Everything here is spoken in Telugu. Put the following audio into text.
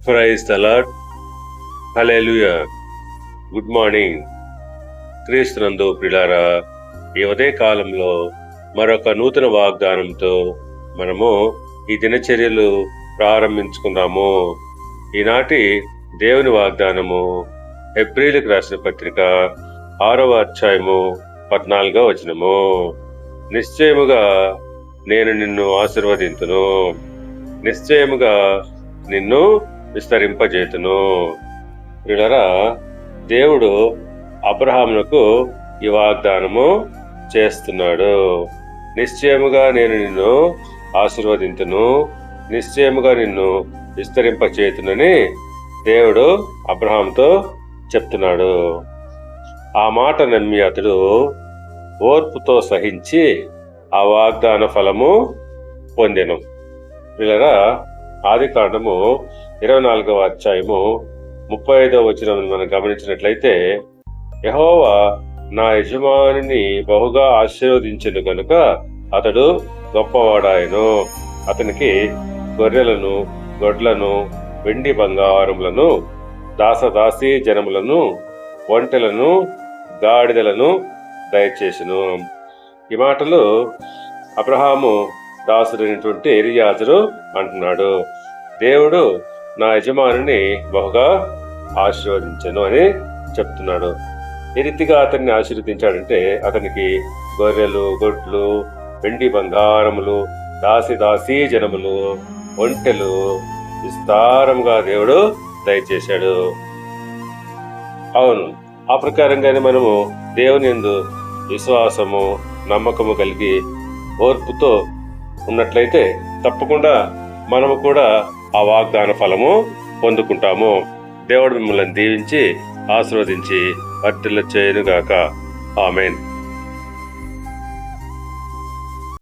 Praise the lord. Hallelujah. Good morning. క్రీస్తునందు ప్రియులారా, ఈ ఉదయ కాలంలో మరొక నూతన వాగ్దానంతో మనము ఈ దినచర్యలు ప్రారంభించుకుందాము. ఈనాటి దేవుని వాగ్దానము హెబ్రీయులకు రాసిన పత్రిక 6వ అధ్యాయము 14వ వచనము. నిశ్చయముగా నేను నిన్ను ఆశీర్వదింతును, నిశ్చయముగా నిన్ను విస్తరింపజేతును. ప్రియులారా, దేవుడు అబ్రహామునకు ఈ వాగ్దానము చేస్తున్నాడు. నిశ్చయముగా నేను నిన్ను ఆశీర్వదింతును, నిశ్చయముగా నిన్ను విస్తరింపచేతునని దేవుడు అబ్రహాముతో చెప్తున్నాడు. ఆ మాట నమ్మి అతడు ఓర్పుతో సహించి ఆ వాగ్దాన ఫలము పొందెను. వీళ్ళరా, ఆది కాండము 24వ అధ్యాయము 35వ వచనం మనం గమనించినట్లయితే, యెహోవా నా యజమానిని బహుగా ఆశీర్వదించెను గనుక అతడు గొప్పవాడాయను. అతనికి గొర్రెలను, గొడ్లను, వెండి బంగారములను, దాసదాసీ జనములను, ఒంటెలను, గాడిదలను దయచేసెను. ఈ మాటలు అబ్రహాము దాసుడైనటువంటి ఎలియాజరు అంటున్నాడు. దేవుడు నా యజమానిని బహుగా ఆశీర్వదించెను అని చెప్తున్నాడు. ఏ రీతిగా అతన్ని ఆశీర్వదించాడంటే, అతనికి గొర్రెలు, గొడ్లు, వెండి బంగారములు, దాసీ జనములు, ఒంటెలు విస్తారంగా దేవుడు దయచేశాడు. అవును, ఆ ప్రకారంగానే మనము దేవుని యందు విశ్వాసము, నమ్మకము కలిగి ఓర్పుతో ఉన్నట్లయితే తప్పకుండా మనము కూడా ఆ వాగ్దాన ఫలము పొందుకుంటాము. దేవుడు మిమ్మల్ని దీవించి ఆశీర్వదించి వర్ధిల్ల చేయునుగాక. ఆమేన్.